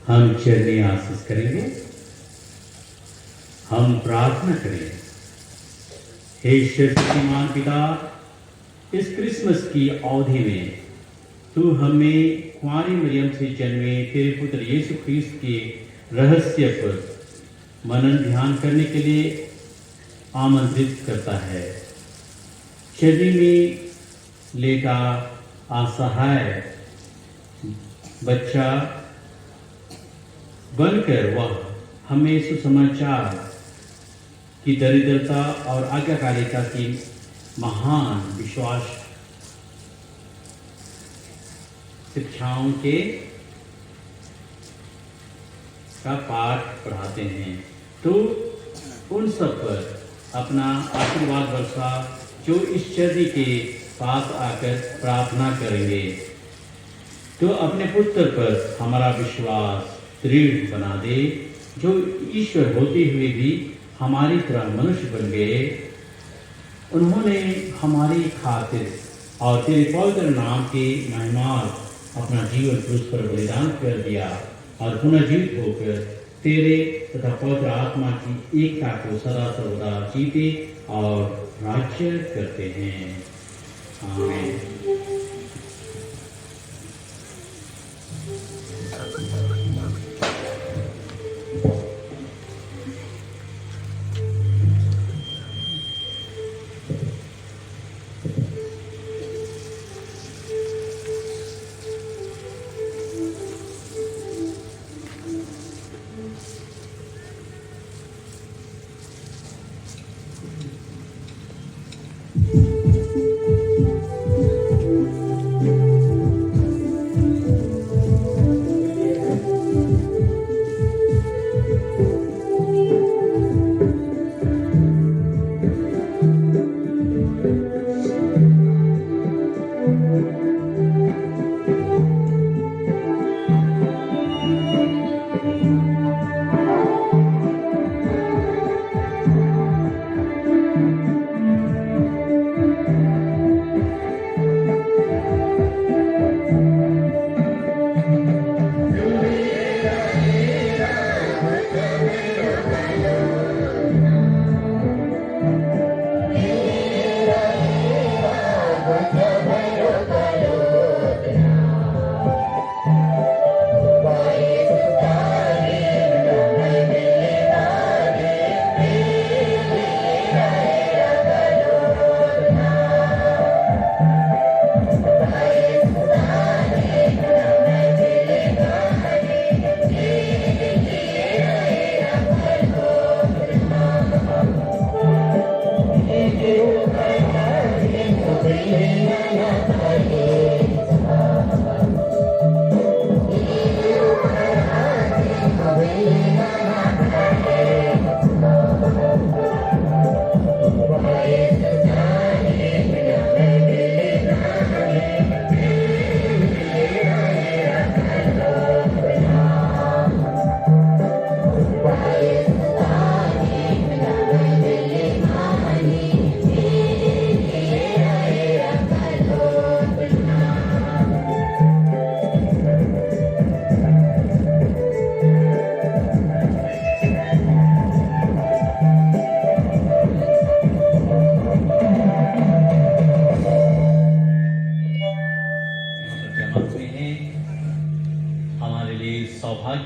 हम चरणीय आशीष करेंगे। हम प्रार्थना करें। हे शक्तिमान पिता, इस क्रिसमस की अवधि में तू हमें कुंवारी मरियम से जन्मे तेरे पुत्र यीशु ख्रीस्त के रहस्य पर मनन ध्यान करने के लिए आमंत्रित करता है। शरीर में लेटा असहाय बच्चा बनकर वह हमें सुसमाचार की दरिद्रता और आज्ञाकारिता की महान विश्वास शिक्षाओं के का पाठ पढ़ाते हैं। तो उन सब पर अपना आशीर्वाद वर्षा जो इस चर्नी के पास आकर प्रार्थना करेंगे। तो अपने पुत्र पर हमारा विश्वास दृढ़ बना दे, जो ईश्वर होते हुए भी हमारी तरह मनुष्य बन गए। उन्होंने हमारी खातिर और तेरे पवित्र नाम के महिमा अपना जीवन क्रूस पर बलिदान कर दिया और पुनर्जीवित होकर तेरे तथा पवित्र आत्मा की एकता को सदा सर्वदा जीते और राज्य करते हैं। आमीन।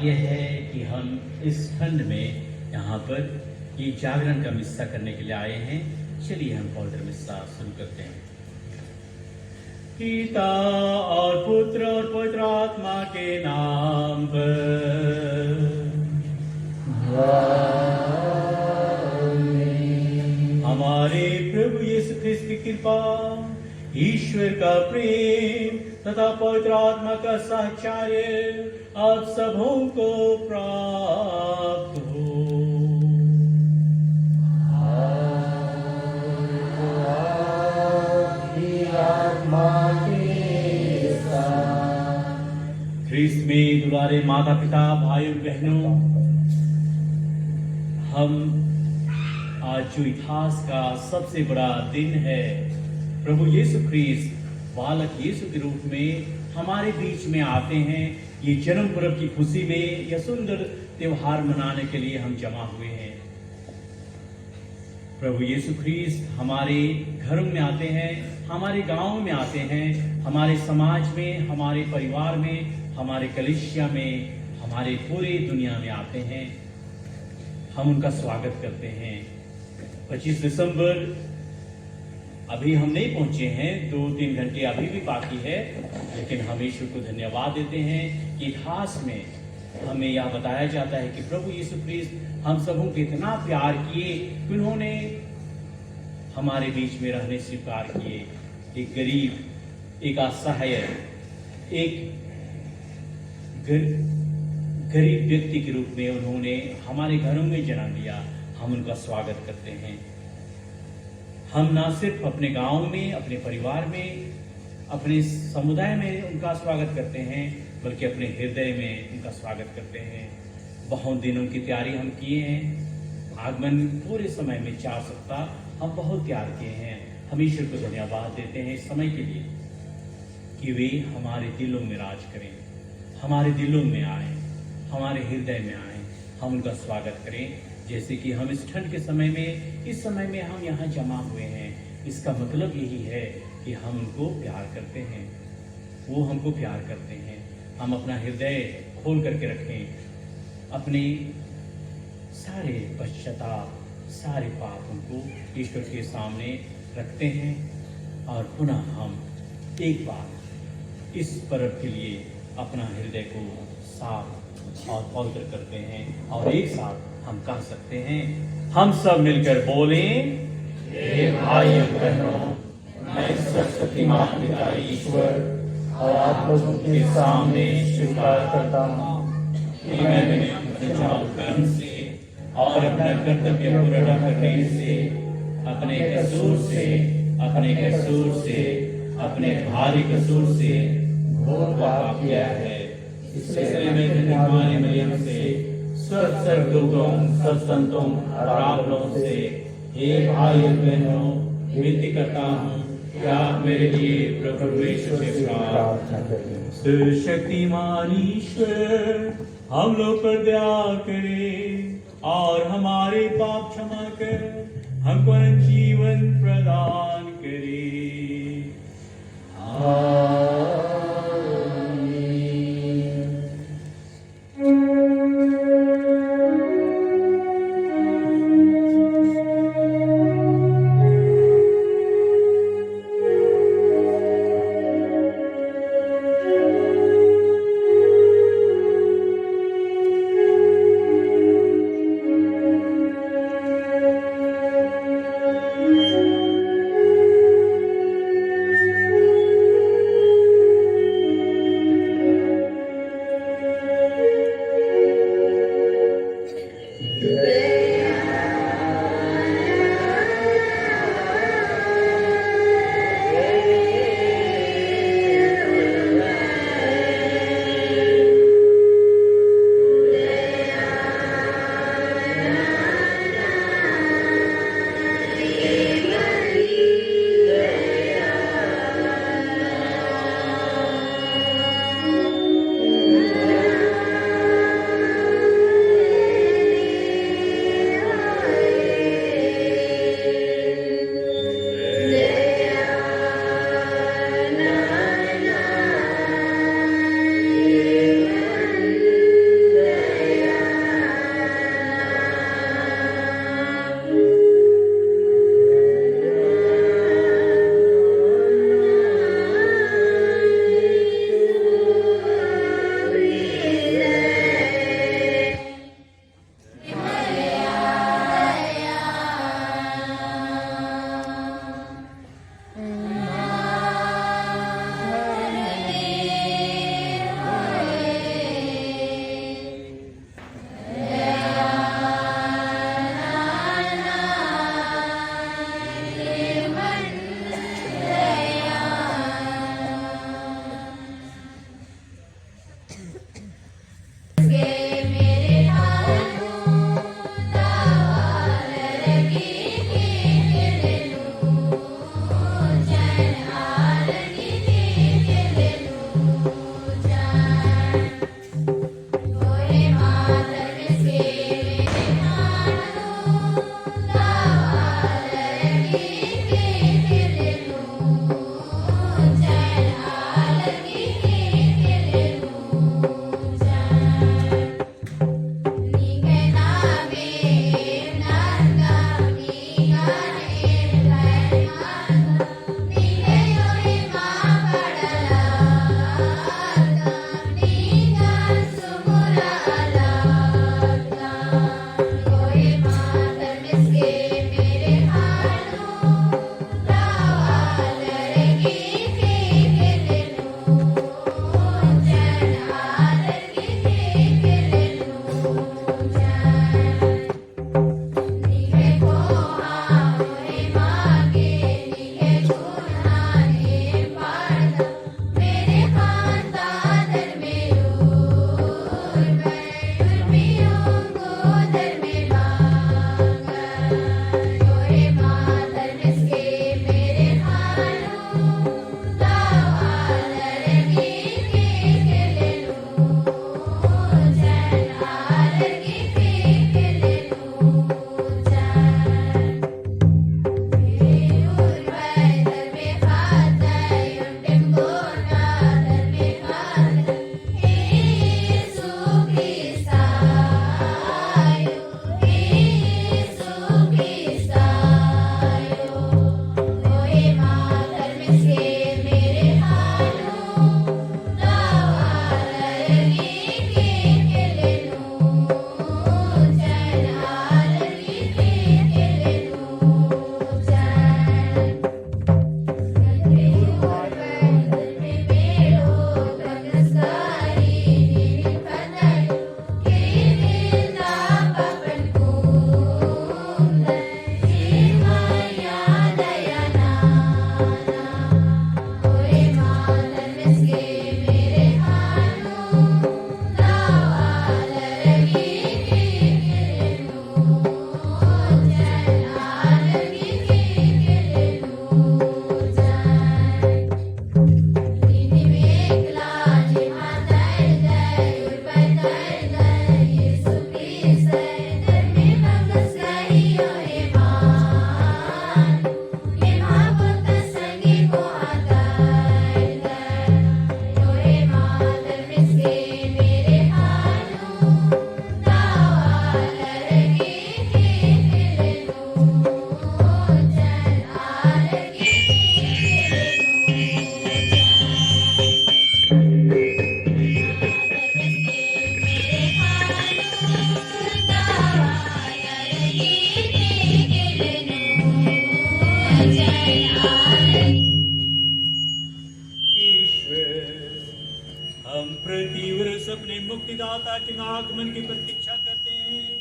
भाग्य है कि हम इस खंड में यहाँ पर ये जागरण का मिस्सा करने के लिए आए हैं। चलिए हम पवित्र मिस्सा शुरू करते हैं। पिता और पुत्र और पवित्र आत्मा के नाम पर। हमारे प्रभु यीशु ख्रिस्त की कृपा, ईश्वर का प्रेम तथा पवित्र आत्मा का साहचर्य आप सबों को प्राप्त हो। ख्रिस्त में दुलारे माता पिता भाई बहनों, हम आज जो इतिहास का सबसे बड़ा दिन है, प्रभु यीशु ख्रिस्त बालक यीशु के रूप में हमारे बीच में आते हैं। ये जन्म पर्व की खुशी में यह सुंदर त्योहार मनाने के लिए हम जमा हुए हैं। प्रभु यीशु ख्रिस्त हमारे घरों में आते हैं, हमारे गांव में आते हैं, हमारे समाज में, हमारे परिवार में, हमारे कलीसिया में, हमारे पूरे दुनिया में आते हैं। हम उनका स्वागत करते हैं। 25 दिसंबर अभी हम नहीं पहुंचे हैं, 2-3 घंटे अभी भी बाकी है, लेकिन हम ईश्वर को धन्यवाद देते हैं कि इतिहास में हमें यह बताया जाता है कि प्रभु यीशु ख्रिस्त हम सबों को इतना प्यार किए कि उन्होंने हमारे बीच में रहने स्वीकार किए। एक गरीब, एक असहाय, एक गरीब व्यक्ति के रूप में उन्होंने हमारे घरों में जन्म लिया। हम उनका स्वागत करते हैं। हम ना सिर्फ अपने गांव में, अपने परिवार में, अपने समुदाय में उनका स्वागत करते हैं, बल्कि अपने हृदय में उनका स्वागत करते हैं। बहुत दिनों की तैयारी हम किए हैं। आगमन पूरे समय में 4 सप्ताह हम बहुत तैयार किए हैं। हम ईश्वर को धन्यवाद देते हैं इस समय के लिए कि वे हमारे दिलों में राज करें, हमारे दिलों में आए, हमारे हृदय में आए। हम उनका स्वागत करें जैसे कि हम इस ठंड के समय में, इस समय में हम यहाँ जमा हुए हैं। इसका मतलब यही है कि हम उनको प्यार करते हैं, वो हमको प्यार करते हैं। हम अपना हृदय खोल करके रखें, अपने सारे पश्चाताप, सारे पापों को ईश्वर के सामने रखते हैं और पुनः हम एक बार इस पर्व के लिए अपना हृदय को साफ और पवित्र करते हैं। और एक साथ हम कह सकते हैं, हम सब मिलकर बोलें, हे भाइयों बहनों, मैं सर्वशक्तिमान पिता ईश्वर और आप लोगों के सामने स्वीकार करता हूँ कि मैंने अपने कर्म से और अपना कर्तव्य पूरा करने से, अपने कसूर से, अपने भारी कसूर से घोर पाप किया है। इसलिए मैं तुम्हारी मरियम से, स्वर्गदूतों, सब संतों और आप लोगों से, हे भाई बहनों, विनती करता हूँ कि आप मेरे लिए प्रभु यीशु से प्रार्थना करें। सर्वशक्तिमान ईश्वर हम लोग पर दया करे और हमारे पाप क्षमा कर हमको अनंत जीवन प्रदान करे। आगमन की प्रतीक्षा करते हैं।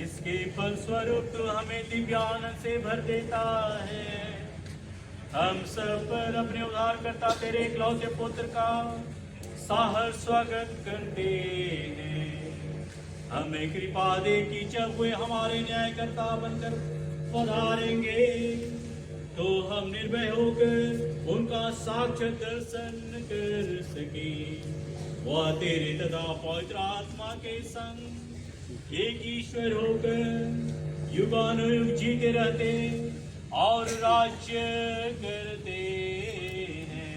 इसके फलस्वरूप तू हमें दिव्यानंद से भर देता है। हम सब पर अपने उद्धारकर्ता तेरे इकलौते पुत्र का साहस स्वागत करते हैं। हमें कृपा दे कि जब वे हमारे न्यायकर्ता बनकर पधारेंगे तो हम निर्भय होकर उनका साक्षात दर्शन कर सके। वह तेरे तथा पवित्र आत्मा के संग एक ईश्वर होकर युगानुयुग जीते रहते और राज्य करते हैं।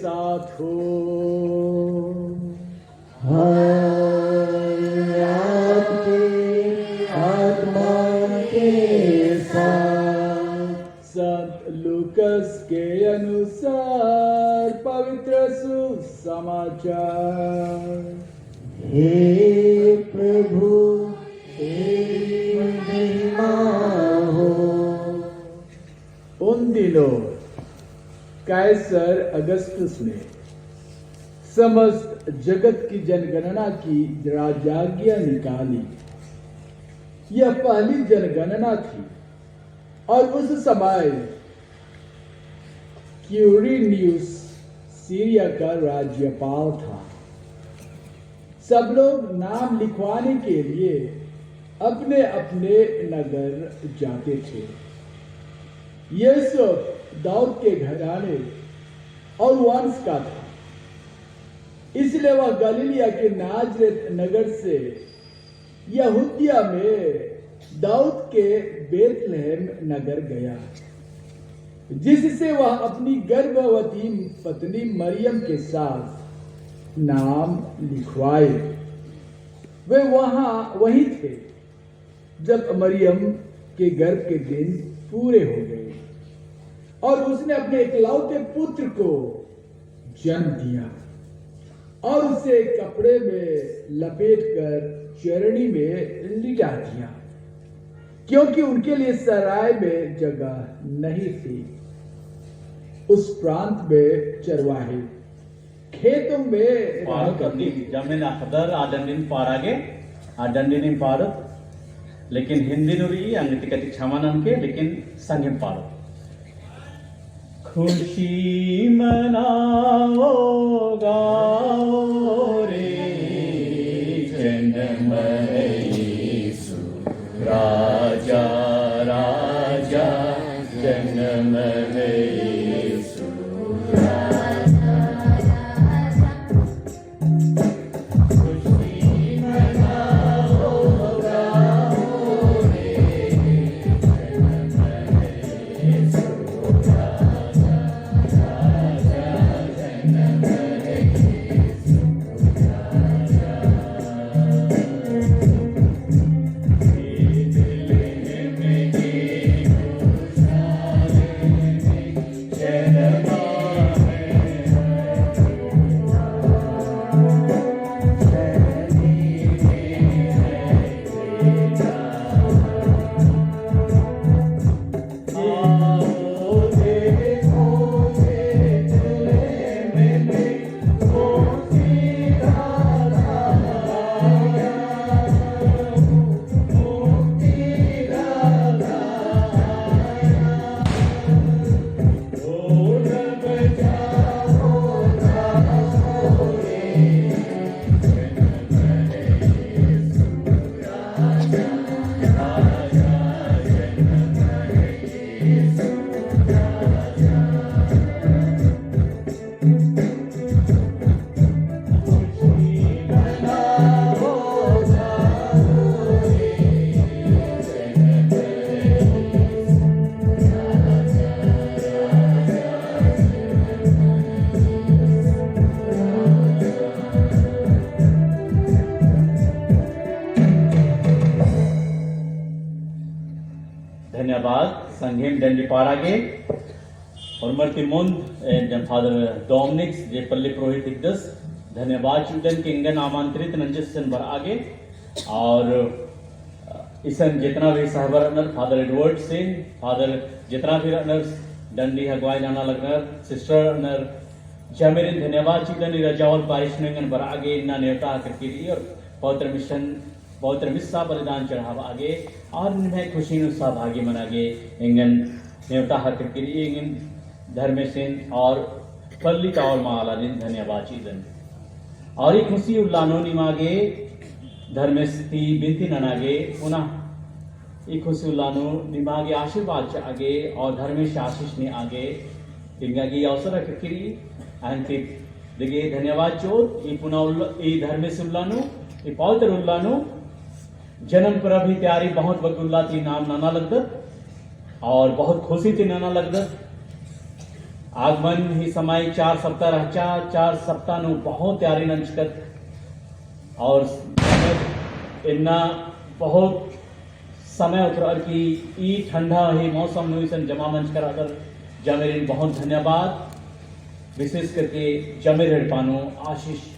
साथ हो। आपके आत्मा के साथ। संत लूकस के अनुसार पवित्र सुसमाचार। हे प्रभु तेरी महिमा हो। उन दिनों कैसर अगस्तुस ने समस्त जगत की जनगणना की राजाज्ञा निकाली। यह पहली जनगणना थी और उस समय क्यूरिनियुस सीरिया का राज्यपाल था। सब लोग नाम लिखवाने के लिए अपने अपने नगर जाते थे। यूसुफ दाऊद के घराने और वंश का था, इसलिए वह गलीलिया के नाजरेत नगर से यहूदिया में दाऊद के बेथलेहम नगर गया, जिससे वह अपनी गर्भवती पत्नी मरियम के साथ नाम लिखवाए। वे वहीं थे जब मरियम के गर्भ के दिन पूरे हो गए और उसने अपने इकलौते पुत्र को जन्म दिया और उसे कपड़े में लपेटकर चरनी में लिटा दिया, क्योंकि उनके लिए सराय में जगह नहीं थी। उस प्रांत में चरवाहे खेतों में Parut abdi jamin akhdar adandin parage adandinin parut लेकिन हिंदी नुरी अंग्रेजी कति क्षमानन के लेकिन संगम पारो। खुशी मनाओ गाओ रे जन्म यीशु राजा राजा जन्म यीशु धन्यवाद संघेम दंडी पारागे और मर्ती मुंद फादर डोमिनिक्स जे पल्ली पुरोहित इकदस धन्यवाद चुदन के इंगन आमंत्रित नंजसन बर आगे और इसन जितना भी सहबर honour father Edward Singh father जितना भी अनर दंडी हगवाई जाना लगनर सिस्टर अनर जमेरिन धन्यवाद चुदन रजावल पारिश नेंगन बर आगे इन्ना नेवता करके और पवित्र मिस्सा बलिदान चढ़ावा आगे और इनमें खुशी सहभागी मनागे इंगन नेवता हर करके इंगन धर्म सिंह और पल्ली का और माला दिन धन्यवाद चीजन और एक खुशी उल्लानो निमागे धर्मस्थी बिनती ननागे पुनः एक खुशी उल्लानो निमागे आशीर्वाद च आगे और धर्मेश आशीष ने आगे इंगागी अवसर करके अंकित दिगे धन्यवाद चोत ई पुनः ई धर्मेश उल्लानो ई पवित्र उल्लानो जन्म पर अभी तैयारी बहुत बगुल्ला थी नाम नाना लगदत और बहुत खुशी थी नाना लगदत આગમન ही समय 4 सप्ताह रहचा 4 सप्ताह नु बहुत तैयारी नंचकत और इन्ना बहुत समय उतर की ई ठंडा ही मौसम नु इसन जमा मंच कर अगर जमेरे बहुत धन्यवाद विशेष करके जमेरे पानो आशीष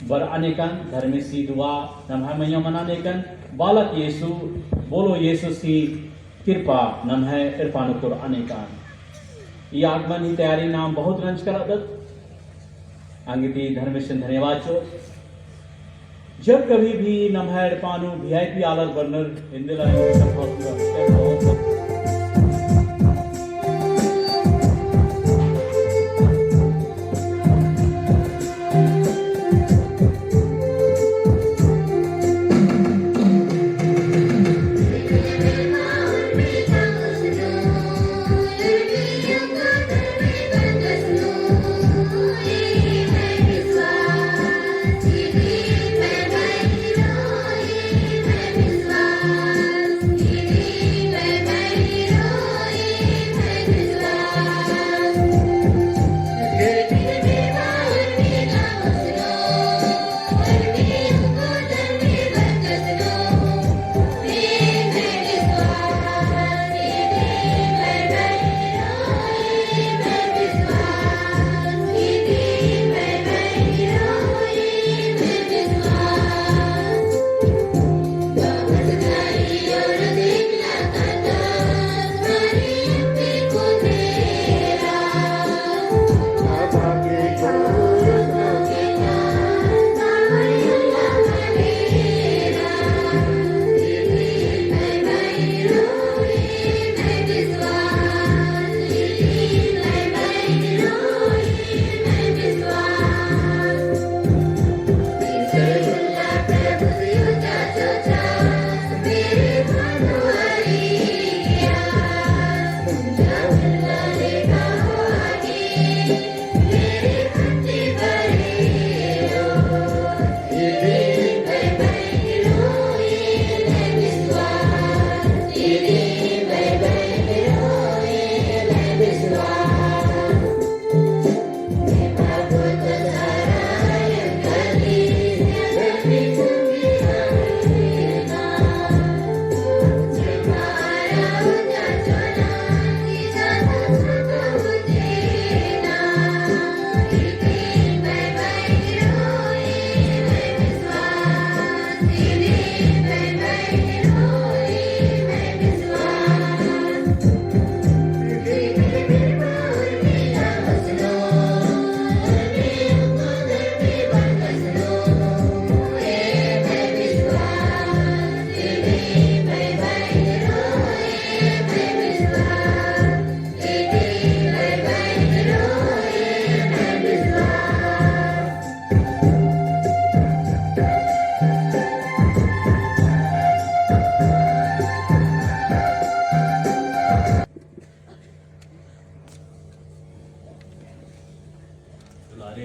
बर अनेकन धर्मेसी दुआ नमः मैया मनानेकन बालक यीशु बोलो यीशु सी कृपा नमः इरपानो कुर अनेकन ये आगमन ही तैयारी नाम बहुत रंज कर आदत अंगिती धर्मेश धन्यवाद चो जब कभी भी नमः इरपानो वीआईपी आलर बर्नर हिंदला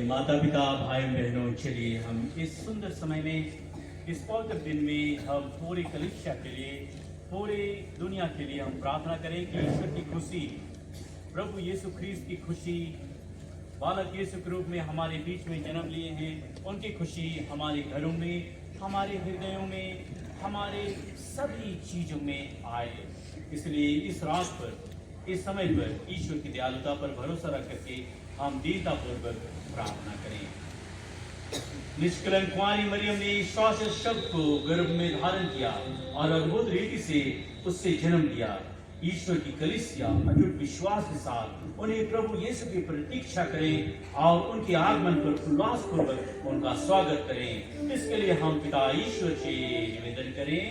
माता पिता भाई बहनों चलिए हम इस सुंदर समय में इस पवित्र दिन में हम पूरी कलीसिया के लिए पूरी दुनिया के लिए हम प्रार्थना करें कि ईश्वर की खुशी प्रभु यीशु ख्रीस्त की खुशी बालक यीशु के रूप में हमारे बीच में जन्म लिए हैं उनकी खुशी हमारे घरों में हमारे हृदयों में हमारे सभी चीजों में आए। इसलिए इस रात पर इस समय पर ईश्वर की दयालुता पर भरोसा रख करके हम दीनतापूर्वक प्रार्थना करें। निष्कलंक कुंवारी मरियम ने ईश्वर के शब्द को गर्भ में धारण किया और अद्भुत रीति से उससे जन्म लिया। ईश्वर की कलीसिया अटूट विश्वास के साथ उन्हें प्रभु यीशु की प्रतीक्षा करें और उनके आगमन पर उल्लास पूर्वक उनका स्वागत करें। इसके लिए हम पिता ईश्वर से निवेदन करें।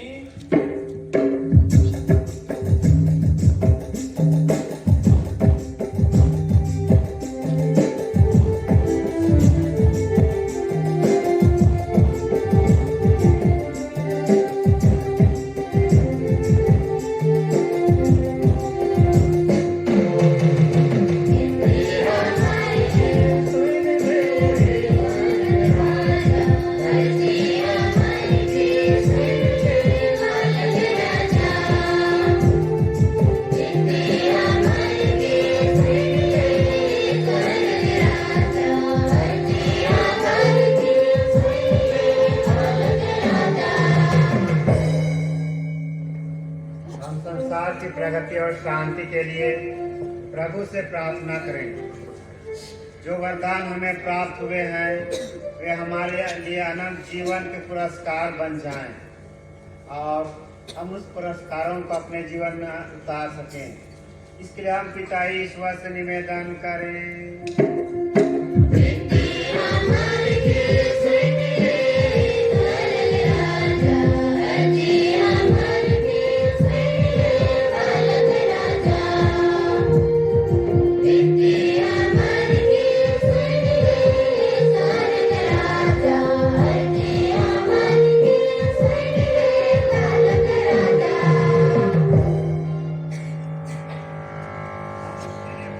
Thank you. संसार की प्रगति और शांति के लिए प्रभु से प्रार्थना करें। जो वरदान हमें प्राप्त हुए हैं वे हमारे लिए अनंत जीवन के पुरस्कार बन जाएं और हम उस पुरस्कारों को अपने जीवन में उतार सकें। इसके लिए हम पिता ईश्वर से निवेदन करें।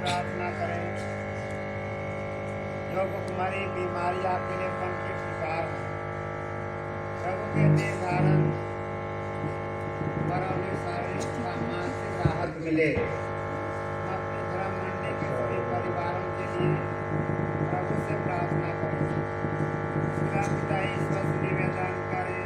प्रार्थना करें। जो भुखमरी बीमारी आपके लिए के शिकार हैं, प्रभु के निर्धारण पर उन्हें शारीरिक व मानसिक राहत मिले। हम अपने धर्म मंडली के सभी परिवारों के लिए प्रभु से प्रार्थना करें। पिता ईश्वर से निवेदन करें।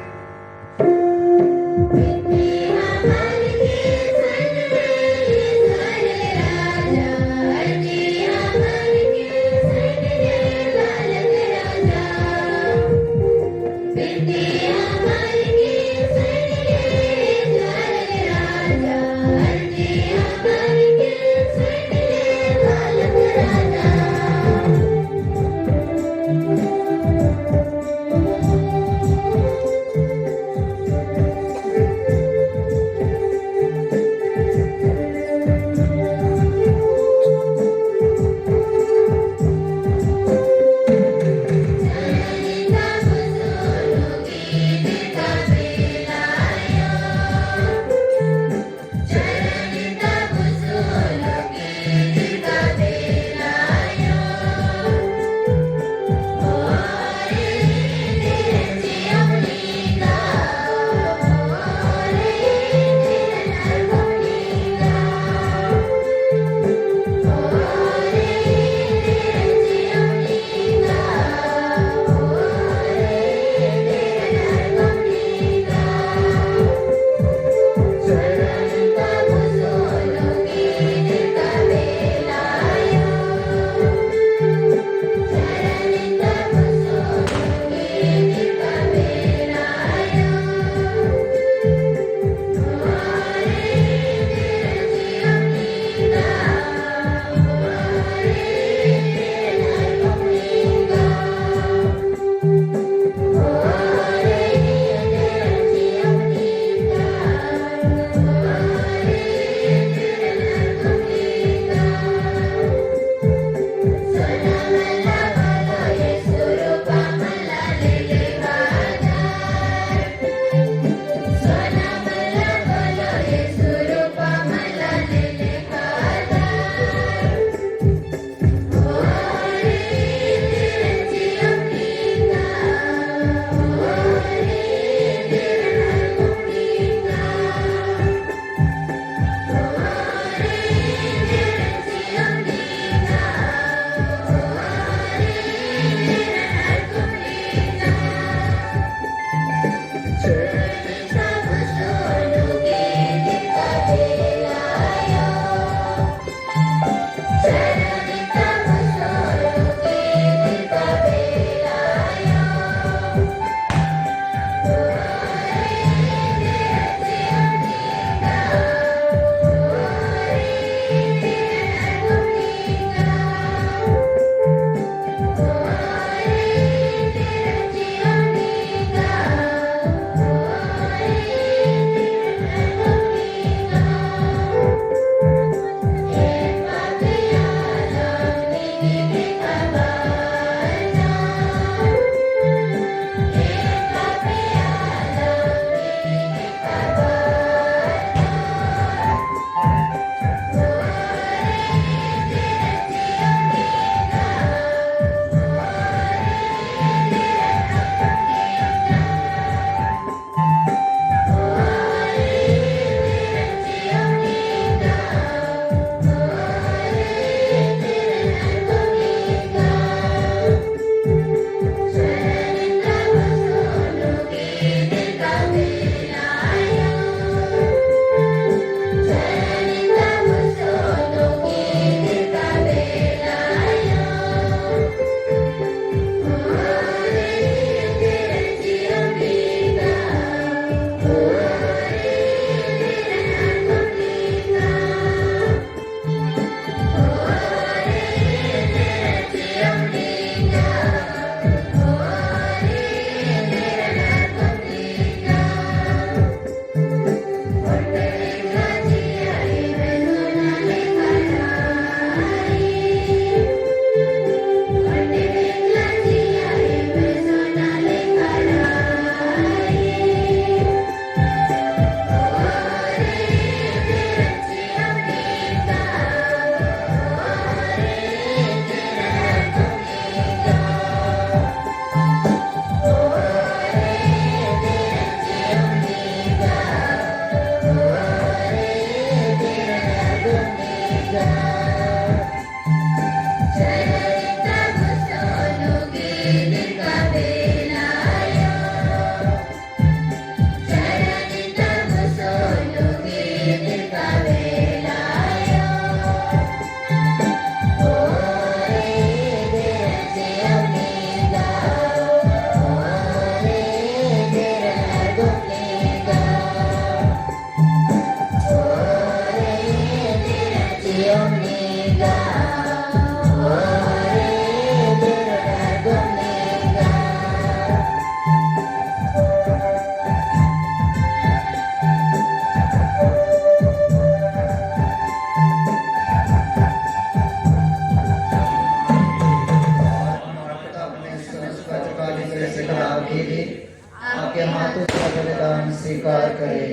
आपके हाथों का बलिदान स्वीकार करें।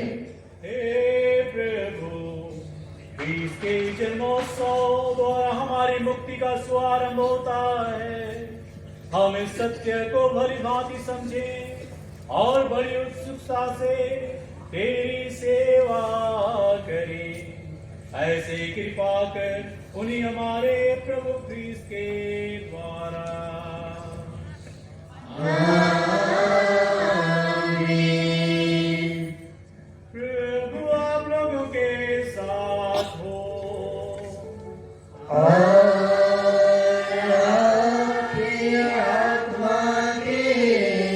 हे प्रभु, इसके जन्मोत्सव द्वारा हमारी मुक्ति का शुभारंभ होता है। हम इस सत्य को भली भांति समझें और बड़ी उत्सुकता से तेरी सेवा करें। ऐसे कृपा कर उन्हीं हमारे प्रभु क्रिस्त के द्वारा। प्रभु आप लोगों के साथ हो। आपकी आत्मा के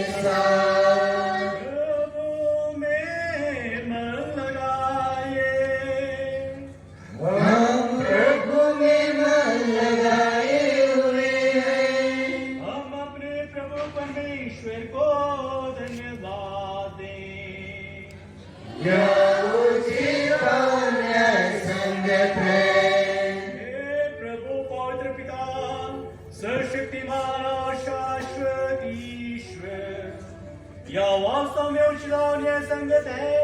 साथ। प्रभु में मन लगाए। हम प्रभु में मन लगाए हुए हैं। हम अपने प्रभु परमेश्वर को धन्यवाद दें। यह उचित और न्यायसंगत है। हे प्रभु पवित्र पिता, सर्वशक्तिमान और शाश्वत ईश्वर, यह वास्तव में उचित और न्यायसंगत है।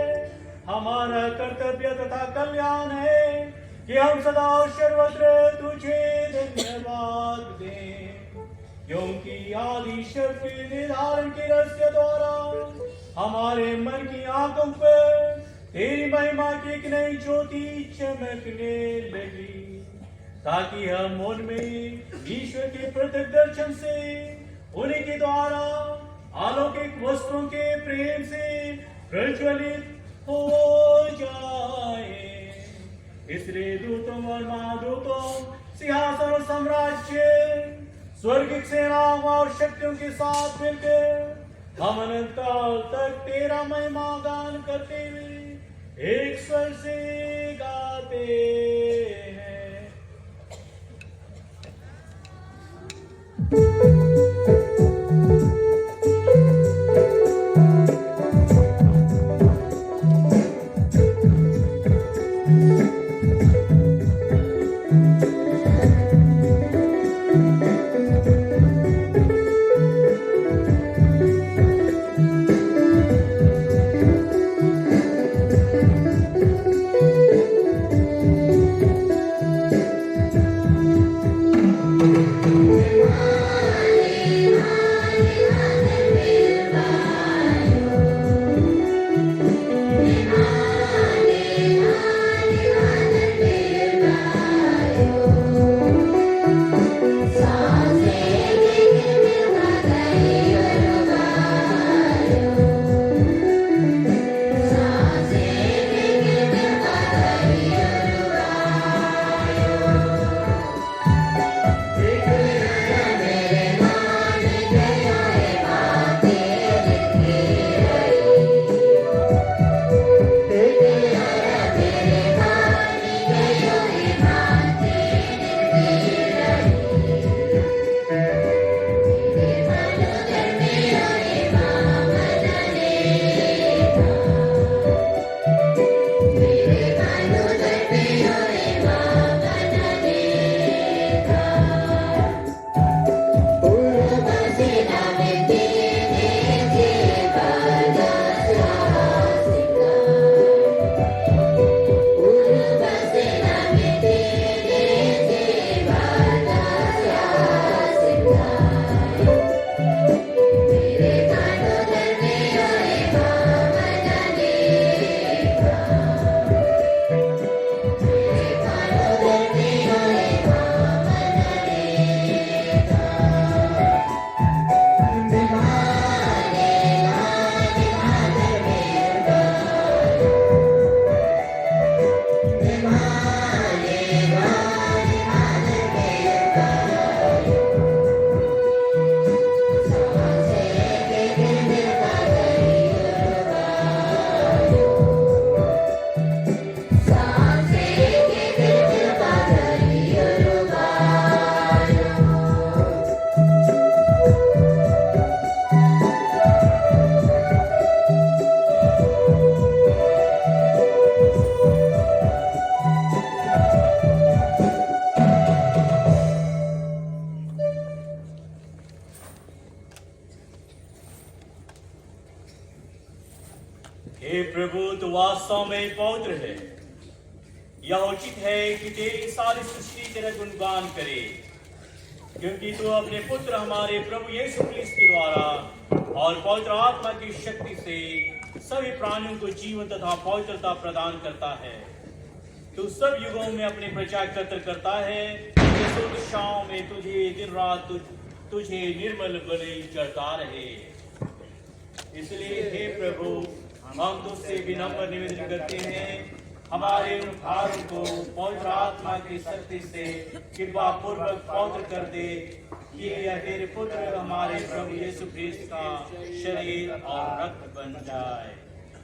हमारा कर्तव्य तथा कल्याण है कि हम सदा और सर्वत्र तुझे धन्यवाद दें, क्योंकि आदि शक्ति निर्धारण के रहस्य द्वारा हमारे मन की आंखों पर तेरी महिमा की एक नई ज्योति चमकने लगी, ताकि हम उनमें ईश्वर के प्रत्यक्ष दर्शन से उन्हीं के द्वारा अलौकिक वस्तुओं के प्रेम से प्रज्वलित हो जाए। इसलिए दूतों और महादूतों, सिंहासन और साम्राज्य, स्वर्गिक सेनाओं और शक्तियों के साथ मिलकर हम अनंत काल तक तेरा महिमा गान करते हुए एक स्वर से गाते हैं। तो वास्तव में पवित्र है। यह उचित है कि तेरी सारी सृष्टि तेरा गुणगान करे, क्योंकि तू अपने पुत्र हमारे प्रभु यीशु मसीह के द्वारा और पवित्र आत्मा की शक्ति से सभी प्राणियों को जीवन तथा पवित्रता प्रदान करता है। तू सब युगों में अपनी प्रजा एकत्र करता है, यीशु दिशाओं में तुझे दिन रात तुझे निर्मल बलि करता रहे। इसलिए हे प्रभु, हम तुझसे विनम्र निवेदन करते हैं, हमारे उन भारों को पवित्र आत्मा की शक्ति से कृपा पूर्वक पवित्र कर दे, कि यह तेरे पुत्र हमारे प्रभु यीशु ख्रीस्त का शरीर और रक्त बन जाए।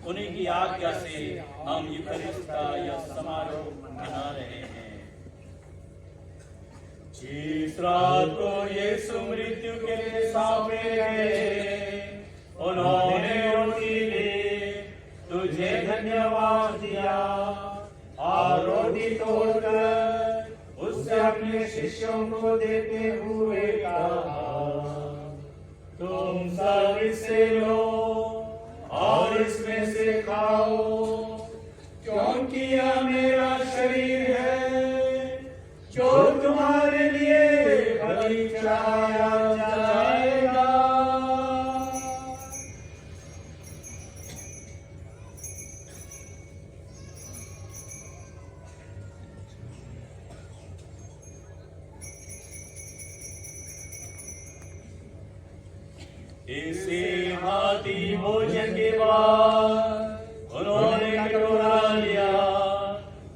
उन्हीं की आज्ञा से हम यूकरिस्ट का यह समारोह मना रहे हैं। जिस रात को यीशु मृत्यु के लिए सौंपे गए, उन्होंने रोटी ली, तुझे धन्यवाद दिया और रोटी तोड़कर उससे अपने शिष्यों को देते हुए कहा, तुम सब इससे लो और इसमें से खाओ, क्योंकि यह मेरा शरीर है जो तुम्हारे लिए बलि चढ़ाया जाएगा। इसी भांति भोजन के बाद उन्होंने कटोरा लिया,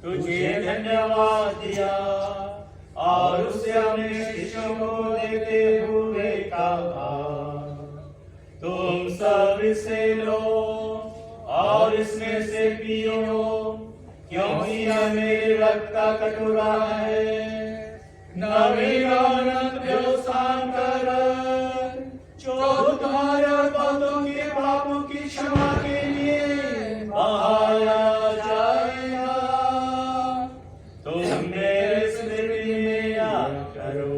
तुझे धन्यवाद दिया और उसे अपने शिष्यों को देते हुए कहा, तुम सब इसे लो और इसमें से पियो, क्योंकि यह मेरे रक्त का कटोरा है, नवीन और अनंत व्यवसान कर जो तुम्हारे और बहुतों के पापों की क्षमा के लिए बहाया जाएगा। तुम मेरे स्मृति में याद करो।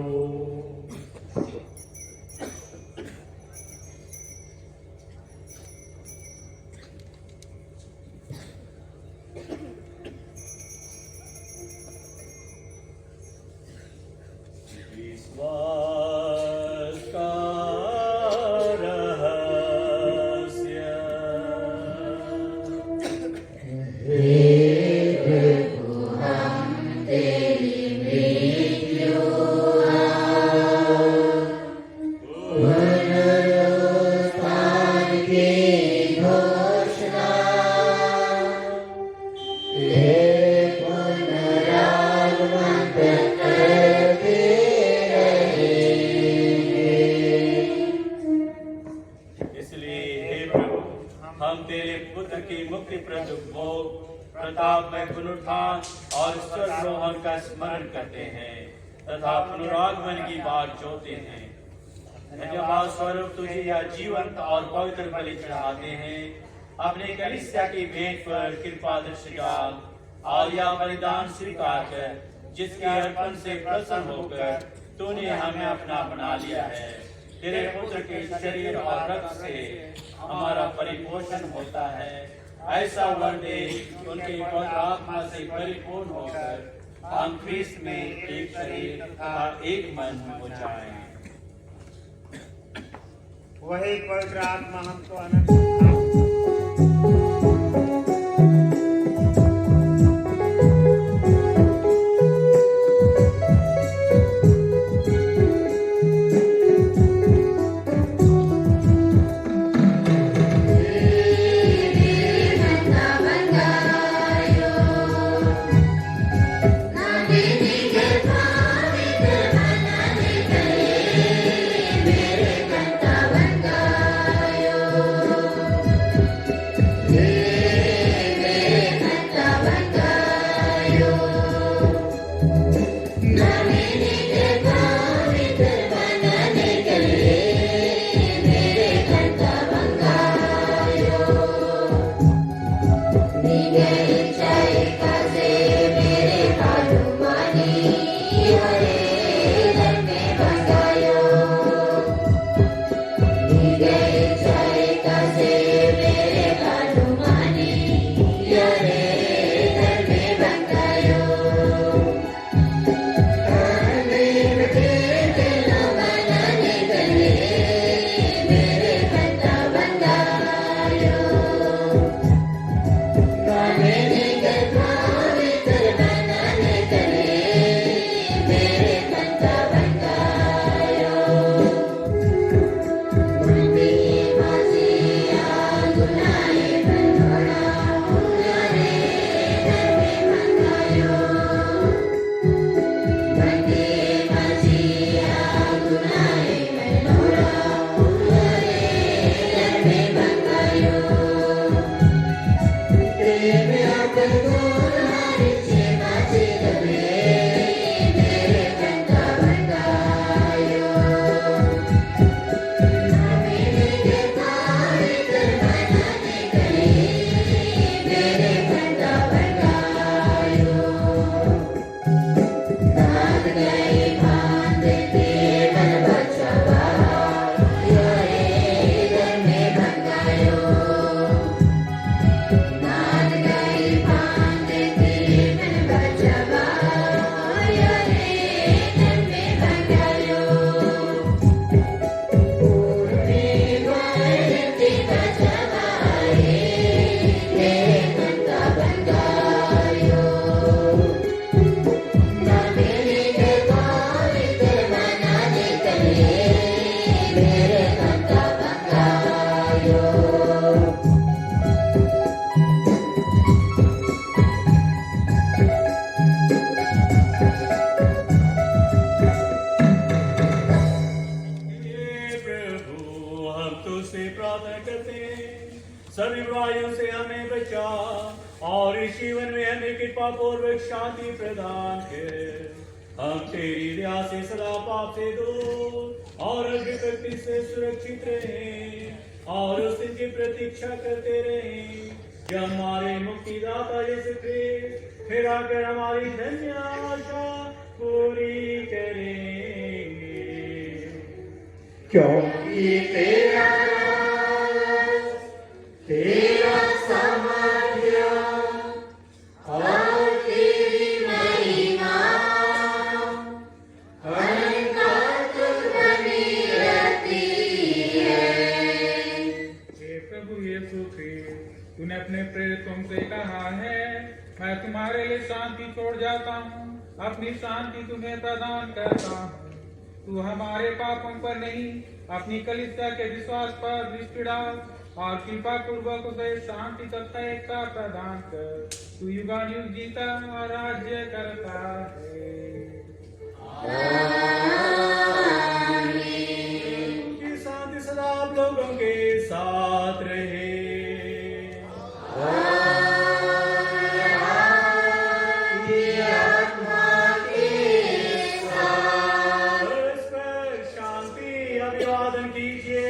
विश्वास का प्रताप में पुनरुत्थान और स्वर्गारोहण का स्मरण करते हैं तथा पुनरागमन की बाट जोते हैं। धन्यवाद स्वरूप तुझे यह जीवंत और पवित्र बलि चढ़ाते हैं। अपने कलीसिया की भेंट पर कृपा दृष्टि डाल और यह बलिदान स्वीकार कर, जिसके अर्पण से प्रसन्न होकर तूने हमें अपना बना लिया है। तेरे पुत्र के शरीर और रक्त से हमारा परिपोषण होता है। ऐसा वर दे कि उनके पवित्र आत्मा से परिपूर्ण होकर हम ख्रीस्त में एक शरीर तथा एक मन हो जाएं। वही पवित्र आत्मा हमको अनंत सभी बुराइयों से हमें बचा और इस जीवन में हमें कृपा पूर्वक शांति प्रदान कर। हम तेरी दया से सदा पाप से दूर और विपत्ति से सुरक्षित रहें और उस दिन की प्रतीक्षा करते रहें जब हमारे मुक्तिदाता यीशु क्रिस्त फिर आकर हमारी धन्य आशा पूरी करेंगे। क्योंकि तेरा सामर्थ्य और तेरी महिमा अनंत बनी रहती है। हे प्रभु यीशु ख्रीस्त, तूने अपने प्रेरितों से कहा है, मैं तुम्हारे लिए शांति छोड़ जाता हूँ, अपनी शांति तुम्हें प्रदान करता हूँ। तू हमारे पापों पर नहीं, अपनी कलीसिया के विश्वास पर दृष्टि डाल और कृपा पूर्वक उसे शांति तथा एकता प्रदान कर। तू युगानुयुग जीता और राज्य करता है। की शांति सदा आप लोगों के साथ रहे। परस्पर शांति अभिवादन कीजिए।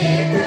तू